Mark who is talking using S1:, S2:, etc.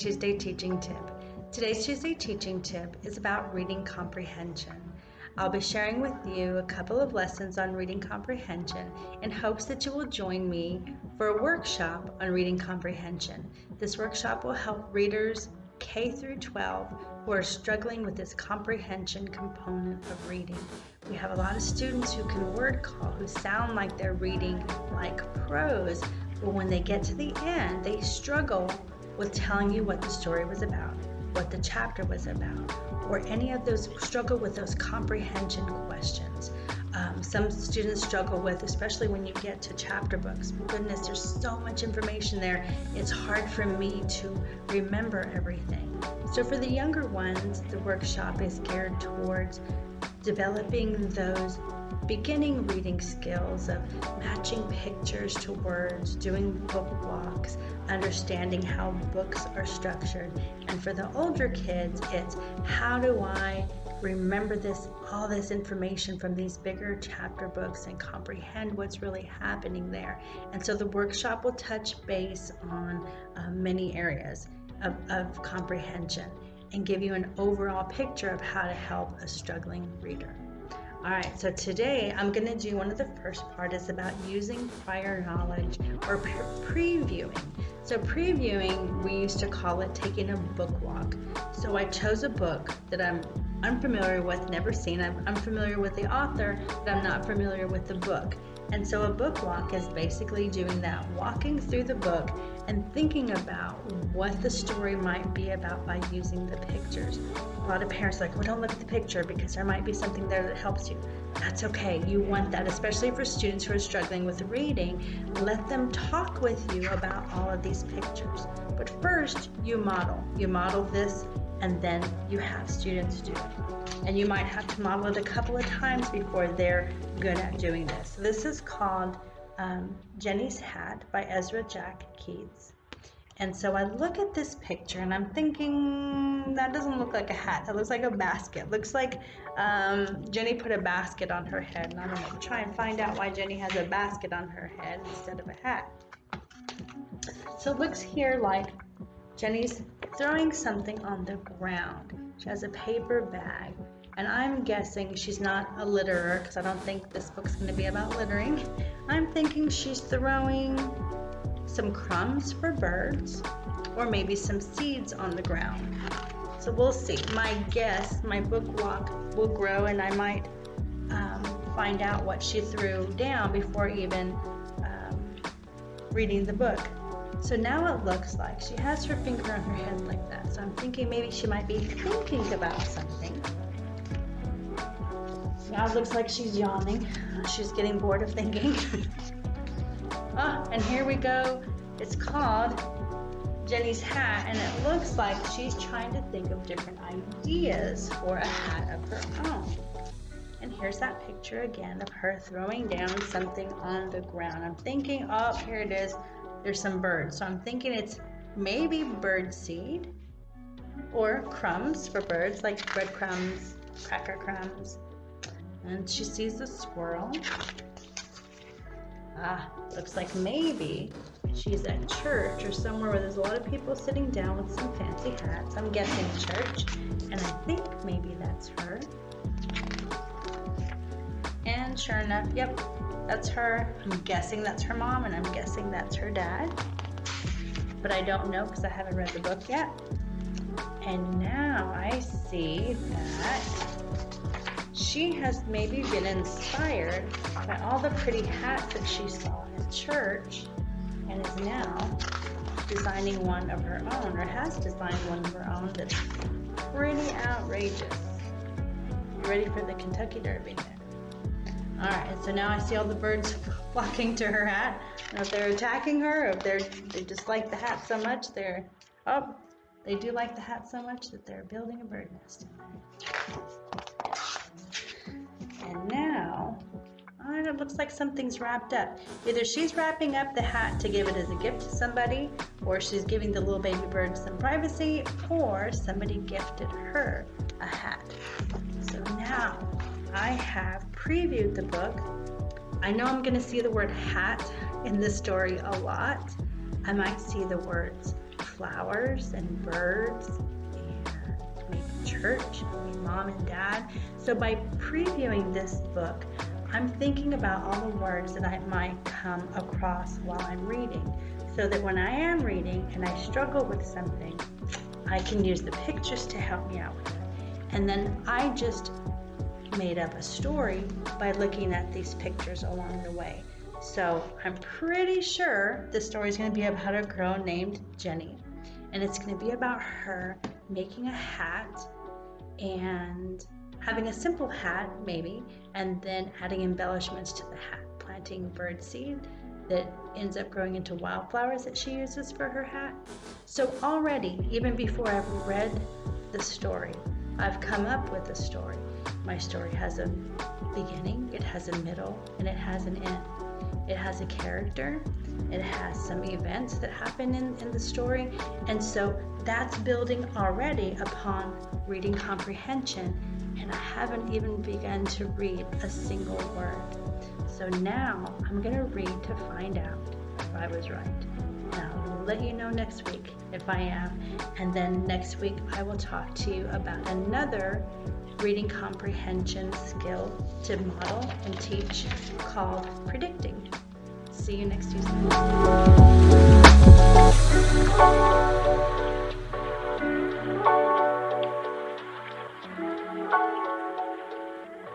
S1: Tuesday teaching tip. Today's Tuesday teaching tip is about reading comprehension. I'll be sharing with you a couple of lessons on reading comprehension in hopes that you will join me for a workshop on reading comprehension. This workshop will help readers K through 12 who are struggling with this comprehension component of reading. We have a lot of students who can word call, who sound like they're reading like pros, but when they get to the end, they struggle with telling you what the story was about, what the chapter was about, or any of those, struggle with those comprehension questions. Some students struggle with, especially when you get to chapter books. Goodness, there's so much information there. It's hard for me to remember everything. So for the younger ones, the workshop is geared towards developing those beginning reading skills of matching pictures to words, doing book walks, understanding how books are structured. And for the older kids, it's how do I remember all this information from these bigger chapter books and comprehend what's really happening there. And so the workshop will touch base on many areas of comprehension and give you an overall picture of how to help a struggling reader. All right, so today I'm going to do one of the first part is about using prior knowledge or previewing. So previewing, we used to call it taking a book walk. So I chose a book that I'm unfamiliar with, never seen. I'm familiar with the author, but I'm not familiar with the book. And so a book walk is basically doing that, walking through the book and thinking about what the story might be about by using the pictures. A lot of parents are like, well, don't look at the picture because there might be something there that helps you. That's okay. You want that, especially for students who are struggling with reading. Let them talk with you about all of these pictures. But first, you model. You model this, and then you have students do it. And you might have to model it a couple of times before they're good at doing this. So this is called Jenny's Hat by Ezra Jack Keats. And so I look at this picture and I'm thinking, that doesn't look like a hat. That looks like a basket. Looks like Jenny put a basket on her head. And I'm going to try and find out why Jenny has a basket on her head instead of a hat. So it looks here like Jenny's throwing something on the ground. She has a paper bag. And I'm guessing she's not a litterer because I don't think this book's going to be about littering. I'm thinking she's throwing some crumbs for birds or maybe some seeds on the ground. So we'll see. My guess, my book walk will grow and I might find out what she threw down before even reading the book. So now it looks like she has her finger on her head like that. So I'm thinking maybe she might be thinking about something. Now it looks like she's yawning. She's getting bored of thinking. And here we go. It's called Jenny's Hat, and it looks like she's trying to think of different ideas for a hat of her own. And here's that picture again of her throwing down something on the ground. I'm thinking, oh, here it is. There's some birds. So I'm thinking it's maybe bird seed or crumbs for birds, like breadcrumbs, cracker crumbs. And she sees a squirrel. Looks like maybe she's at church or somewhere where there's a lot of people sitting down with some fancy hats. I'm guessing church, and I think maybe that's her. And sure enough, yep, that's her. I'm guessing that's her mom, and I'm guessing that's her dad. But I don't know because I haven't read the book yet. And now I see that she has maybe been inspired by all the pretty hats that she saw in church and is now designing one of her own, or has designed one of her own that's pretty outrageous. You ready for the Kentucky Derby then? All right, so now I see all the birds flocking to her hat. I don't know if they're attacking her or if they just like the hat so much they do like the hat so much that they're building a bird nest. And now, it looks like something's wrapped up. Either she's wrapping up the hat to give it as a gift to somebody, or she's giving the little baby bird some privacy, or somebody gifted her a hat. So now I have previewed the book. I know I'm going to see the word hat in this story a lot. I might see the words flowers and birds and maybe church, maybe mom and dad. So by previewing this book, I'm thinking about all the words that I might come across while I'm reading, so that when I am reading and I struggle with something, I can use the pictures to help me out with it. And then I just made up a story by looking at these pictures along the way. So I'm pretty sure the story is going to be about a girl named Jenny, and it's going to be about her making a hat and having a simple hat maybe, and then adding embellishments to the hat, planting birdseed that ends up growing into wildflowers that she uses for her hat. So already, even before I've read the story, I've come up with a story. My story has a beginning, it has a middle, and it has an end. It has a character, it has some events that happen in the story, and so that's building already upon reading comprehension, and I haven't even begun to read a single word. So now I'm going to read to find out if I was right. Now I'll let you know next week if I am, and then next week I will talk to you about another reading comprehension skill to model and teach called predicting. See you next Tuesday.